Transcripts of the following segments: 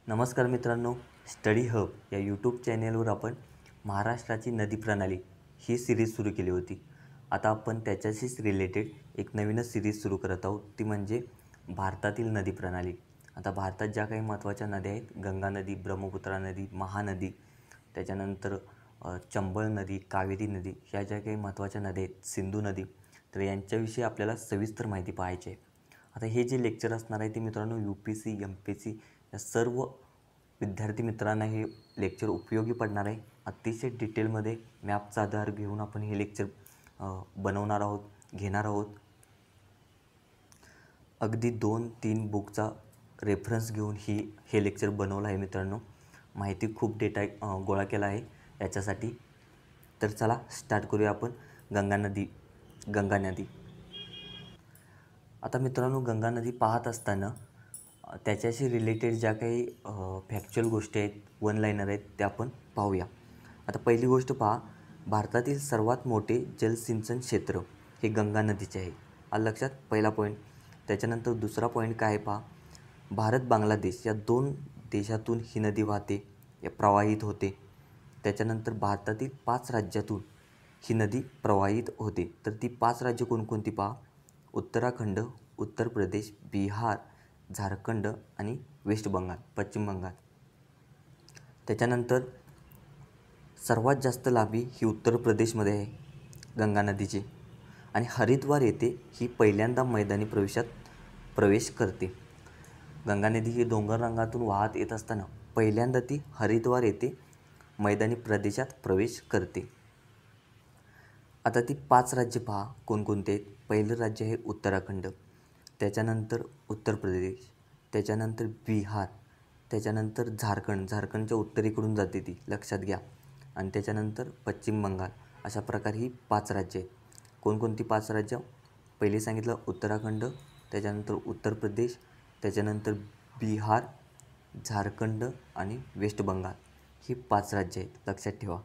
नमस्कार मित्रांनो, study hub या यूट्यूब चॅनेलवर आपण महाराष्ट्राची नदी प्रणाली ही सिरीज सुरू केली होती. आता आपण त्याच्याशीच रिलेटेड एक नवीनच सिरीज सुरू करत आहोत, ती म्हणजे भारतातील नदी प्रणाली. आता भारतात ज्या काही महत्त्वाच्या नद्या आहेत, गंगा नदी, ब्रह्मपुत्रा नदी, महानदी, त्याच्यानंतर चंबळ नदी, कावेरी नदी, ह्या ज्या काही महत्त्वाच्या नद्या आहेत, सिंधू नदी, तर यांच्याविषयी आपल्याला सविस्तर माहिती पाहायची आहे. आता हे जे लेक्चर असणार आहे ते मित्रांनो UPSC, MPSC या सर्व विद्यार्थी मित्रांना हे लेक्चर उपयोगी पडणार आहे. अतिशय डिटेलमध्ये मॅपचा आधार घेऊन आपण हे लेक्चर बनवणार आहोत, घेणार आहोत. अगदी 2-3 बुकचा रेफरन्स घेऊन हे लेक्चर बनवलं आहे मित्रांनो. माहिती खूप डेटा गोळा केला आहे याच्यासाठी. तर चला स्टार्ट करूया आपण. गंगा नदी. आता मित्रांनो, गंगा नदी पाहत असताना त्याच्याशी रिलेटेड ज्या काही फॅक्च्युअल गोष्टी आहेत, वन लाईनर आहेत, त्या आपण पाहूया. आता पहिली गोष्ट पहा, भारतातील सर्वात मोठे जलसिंचन क्षेत्र हे गंगा नदीचे आहे. आलं लक्षात? पहिला पॉईंट. त्याच्यानंतर दुसरा पॉईंट काय आहे पहा, भारत बांगलादेश या 2 देशातून ही नदी वाहते, प्रवाहित होते. त्याच्यानंतर भारतातील 5 राज्यातून ही नदी प्रवाहित होते. तर ती 5 राज्य कोणकोणती पहा, उत्तराखंड, उत्तर प्रदेश, बिहार, झारखंड आणि वेस्ट बंगाल, पश्चिम बंगाल. त्याच्यानंतर सर्वात जास्त लांबी ही उत्तर प्रदेशमध्ये आहे गंगा नदीची, आणि हरिद्वार येथे ही पहिल्यांदा मैदानी प्रवेश करते. गंगा नदी ही डोंगर रंगातून वाहत येत असताना पहिल्यांदा ती हरिद्वार येथे मैदानी प्रदेशात प्रवेश करते. आता ती 5 राज्य पहा कोणकोणते आहेत. पहिलं राज्य आहे उत्तराखंड, त्याच्यानंतर उत्तर प्रदेश, त्याच्यानंतर बिहार, त्याच्यानंतर झारखंडच्या उत्तरेकडून जाते ती, लक्षात घ्या, आणि त्याच्यानंतर पश्चिम बंगाल. अशा प्रकारे ही 5 राज्य आहेत. कोणकोणती 5 राज्य? पहिले सांगितलं उत्तराखंड, त्याच्यानंतर उत्तर प्रदेश, त्याच्यानंतर बिहार, झारखंड आणि वेस्ट बंगाल. ही 5 राज्य आहेत, लक्षात ठेवा.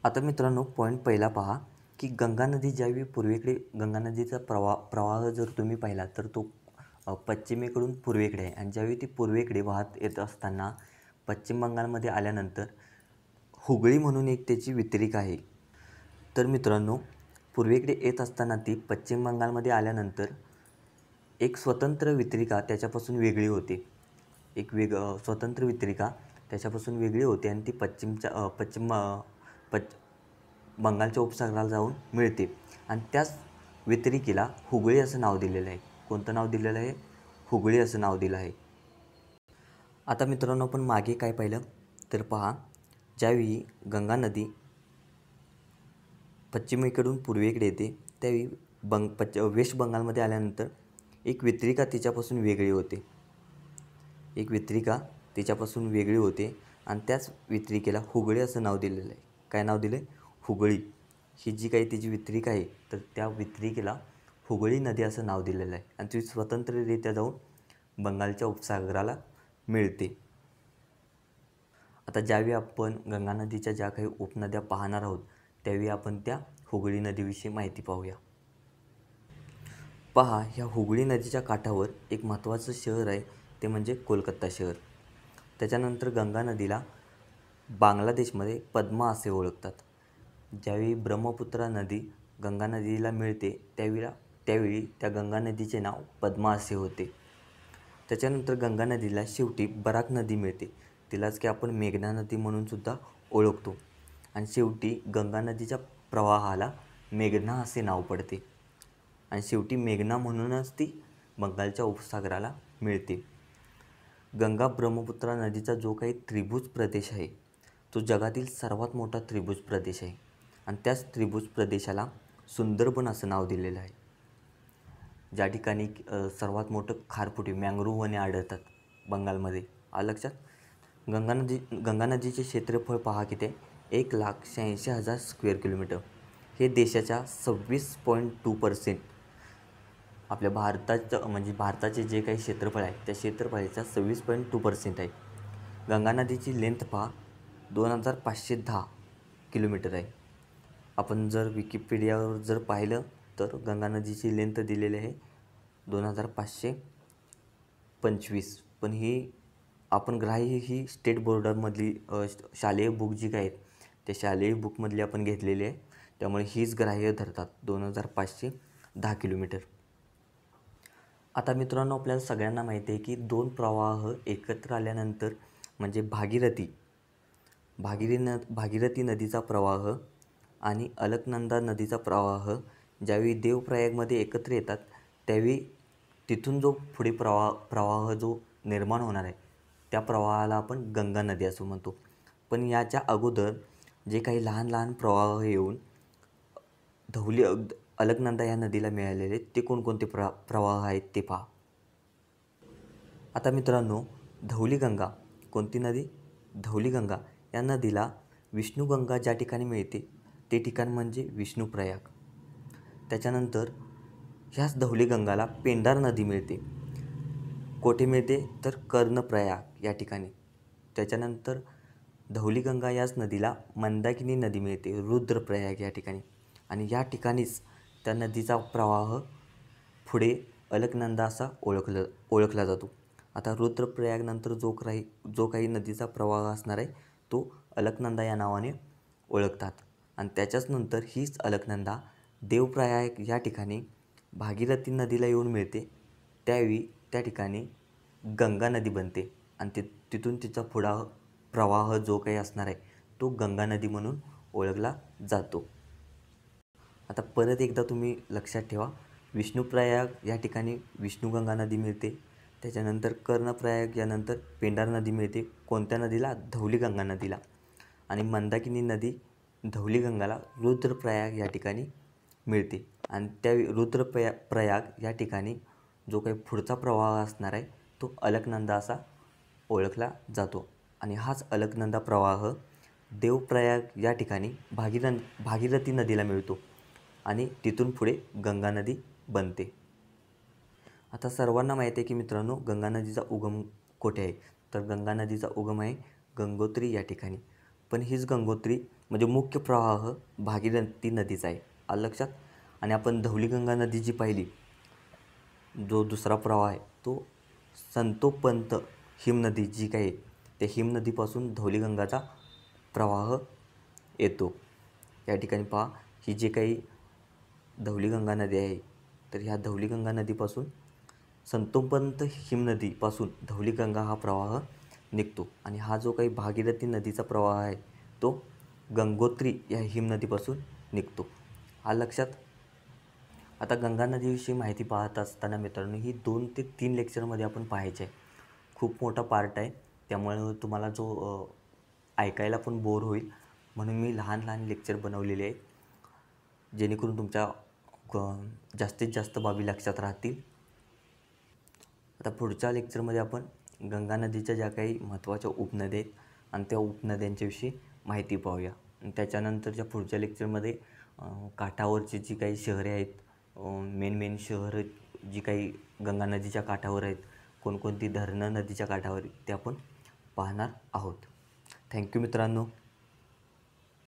आता मित्रांनो, पॉईंट पहिला पहा की गंगा नदी ज्यावेळी पूर्वेकडे, गंगा नदीचा प्रवाह जर तुम्ही पाहिला तर तो पश्चिमेकडून पूर्वेकडे आहे, आणि ज्यावेळी ती पूर्वेकडे वाहत येत असताना पश्चिम बंगालमध्ये आल्यानंतर हुगळी म्हणून एक त्याची वितरिका आहे. तर मित्रांनो, पूर्वेकडे येत असताना ती पश्चिम बंगालमध्ये आल्यानंतर एक स्वतंत्र वितरिका त्याच्यापासून वेगळी होते. स्वतंत्र वितरिका त्याच्यापासून वेगळी होते, आणि ती पश्चिम बंगालच्या उपसागराला जाऊन मिळते, आणि त्याच वितरिकेला हुगळी असं नाव दिलेलं आहे. कोणतं नाव दिलेलं आहे? हुगळी असं नाव दिलं आहे. आता मित्रांनो, आपण मागे काय पाहिलं तर पहा, ज्यावेळी गंगा नदी पश्चिमेकडून पूर्वेकडे येते त्यावेळी वेस्ट बंगालमध्ये आल्यानंतर एक वितरिका तिच्यापासून वेगळी होते, आणि त्याच वितरिकेला हुगळी असं नाव दिलेलं आहे. काय नाव दिलं आहे? हुगळी. ही जी काही तिची वितरिका आहे, तर त्या वितरिकेला हुगळी नदी असं नाव दिलेलं आहे, आणि ती स्वतंत्ररित्या जाऊन बंगालच्या उपसागराला मिळते. आता ज्यावेळी आपण गंगा नदीच्या ज्या काही उपनद्या पाहणार आहोत त्यावेळी आपण त्या हुगळी नदीविषयी माहिती पाहूया. पहा, ह्या हुगळी नदीच्या काठावर एक महत्त्वाचं शहर आहे, ते म्हणजे कोलकाता शहर. त्याच्यानंतर गंगा नदीला बांगलादेशमध्ये पद्मा असे ओळखतात. ज्यावेळी ब्रह्मपुत्रा नदी गंगा नदीला मिळते त्यावेळी त्या गंगा नदीचे नाव पद्मा असे होते. त्याच्यानंतर गंगा नदीला शेवटी बराक नदी मिळते, तिलाच की आपण मेघना नदी म्हणून सुद्धा ओळखतो, आणि शेवटी गंगा नदीच्या प्रवाहाला मेघना असे नाव पडते, आणि शेवटी मेघना म्हणूनच ती बंगालच्या उपसागराला मिळते. गंगा ब्रह्मपुत्रा नदीचा जो काही त्रिभुज प्रदेश आहे तो जगातील सर्वात मोठा त्रिभुज प्रदेश आहे, आणि त्याच त्रिभुज प्रदेशाला सुंदरबन असं नाव दिलेलं आहे. ज्या ठिकाणी सर्वात मोठं खारफुटी मँग्रोव्ह वने आढळतात बंगालमध्ये. आलं लक्षात? गंगा नदीचे क्षेत्रफळ पहा किती आहे, 1,86,000 स्क्वेअर किलोमीटर. हे देशाच्या 26.2%, आपल्या भारताचं म्हणजे भारताचे जे काही क्षेत्रफळ आहे त्या क्षेत्रफळाच्या 26.2% आहे. गंगा नदीची लेंथ पहा 2,510 किलोमीटर आहे. आपण जर विकिपीडियावर जर पाहिलं तर गंगा नदीची लेंथ दिलेली आहे 2,525, पण ही आपण ग्राह्य ही स्टेट बोर्डामधली शालेय बुक जी काय आहेत त्या शालेय बुकमधली आपण घेतलेली आहे, त्यामुळे हीच ग्राह्य धरतात 2510 किलोमीटर. आता मित्रांनो, आपल्याला सगळ्यांना माहिती आहे की दोन प्रवाह एकत्र आल्यानंतर म्हणजे भागीरथी नदीचा प्रवाह आणि अलकनंदा नदीचा प्रवाह ज्यावेळी देवप्रयागमध्ये एकत्र येतात त्यावेळी तिथून जो पुढे प्रवाह जो निर्माण होणार आहे त्या प्रवाहाला आपण गंगा नदी असं म्हणतो. पण याच्या अगोदर जे काही लहान लहान प्रवाह येऊन अलकनंदा या नदीला मिळालेले ते कोणकोणते प्रवाह आहेत ते पहा. आता मित्रांनो, धौलीगंगा कोणती नदी? धौलीगंगा या नदीला विष्णुगंगा ज्या ठिकाणी मिळते ते ठिकाण म्हणजे विष्णुप्रयाग. त्याच्यानंतर ह्याच धौलीगंगाला पेंडार नदी मिळते. कोठे मिळते? तर कर्णप्रयाग या ठिकाणी. त्याच्यानंतर धौलीगंगा याच नदीला मंदाकिनी नदी मिळते रुद्रप्रयाग या ठिकाणी, आणि या ठिकाणीच त्या नदीचा प्रवाह पुढे अलकनंदा असा ओळखला जातो. आता रुद्रप्रयागनंतर जो काही नदीचा प्रवाह असणार आहे तो अलकनंदा या नावाने ओळखतात. आणि त्याच्याच नंतर हीच अलकनंदा देवप्रयाग या ठिकाणी भागीरथी नदीला येऊन मिळते. त्यावेळी त्या ठिकाणी गंगा नदी बनते आणि तिथून तिचा प्रवाह जो काही असणार आहे तो गंगा नदी म्हणून ओळखला जातो. आता परत एकदा तुम्ही लक्षात ठेवा, विष्णुप्रयाग या ठिकाणी विष्णुगंगा नदी मिळते. त्याच्यानंतर कर्णप्रयाग यानंतर पेंडार नदी मिळते. कोणत्या नदीला? धौलीगंगा नदीला. आणि मंदाकिनी नदी धौलीगंगाला रुद्रप्रयाग या ठिकाणी मिळते. आणि त्या प्रयाग या ठिकाणी जो काही पुढचा प्रवाह असणार आहे तो अलकनंदा असा ओळखला जातो. आणि हाच अलकनंदा प्रवाह देवप्रयाग या ठिकाणी भागीरथी नदीला मिळतो आणि तिथून पुढे गंगा नदी बनते. आता सर्वांना माहिती आहे की मित्रांनो, गंगा नदीचा उगम कोठे आहे? तर गंगा नदीचा उगम आहे गंगोत्री या ठिकाणी. पण हीच गंगोत्री म्हणजे मुख्य प्रवाह भागीरथी नदीचा आहे, आलं लक्षात. आणि आपण धौलीगंगा नदी जी पाहिली, जो दुसरा प्रवाह आहे तो संतोपंत हिमनदी जी काही आहे त्या हिमनदीपासून धौलीगंगाचा प्रवाह येतो. या ठिकाणी पहा, ही जी काही धौलीगंगा नदी आहे तर ह्या धौलीगंगा नदीपासून संतोपंत हिमनदीपासून धौलीगंगा हा प्रवाह निघतो. आणि हा जो काही भागीरथी नदीचा प्रवाह आहे तो गंगोत्री या हिमनदीपासून निघतो, आलं लक्षात. आता गंगा नदीविषयी माहिती पाहत असताना मित्रांनो, ही 2 ते 3 लेक्चरमध्ये आपण पाहायचे आहे. खूप मोठा पार्ट आहे, त्यामुळे तुम्हाला जो ऐकायला पण बोर होईल म्हणून मी लहान लहान लेक्चर बनवलेले आहेत जेणेकरून तुमच्या जास्तीत जास्त बाबी लक्षात राहतील. आता पुढच्या लेक्चरमध्ये आपण गंगा नदीच्या ज्या काही महत्त्वाच्या उपनद्या आहेत आणि त्या उपनद्यांच्याविषयी माहिती पाहूया. आणि त्याच्यानंतरच्या पुढच्या लेक्चरमध्ये काठावरची जी काही शहरे आहेत, मेन शहरं जी काही गंगा नदीच्या काठावर आहेत, कोणकोणती धरणं नदीच्या काठावर आहेत ते आपण पाहणार आहोत. थँक्यू मित्रांनो.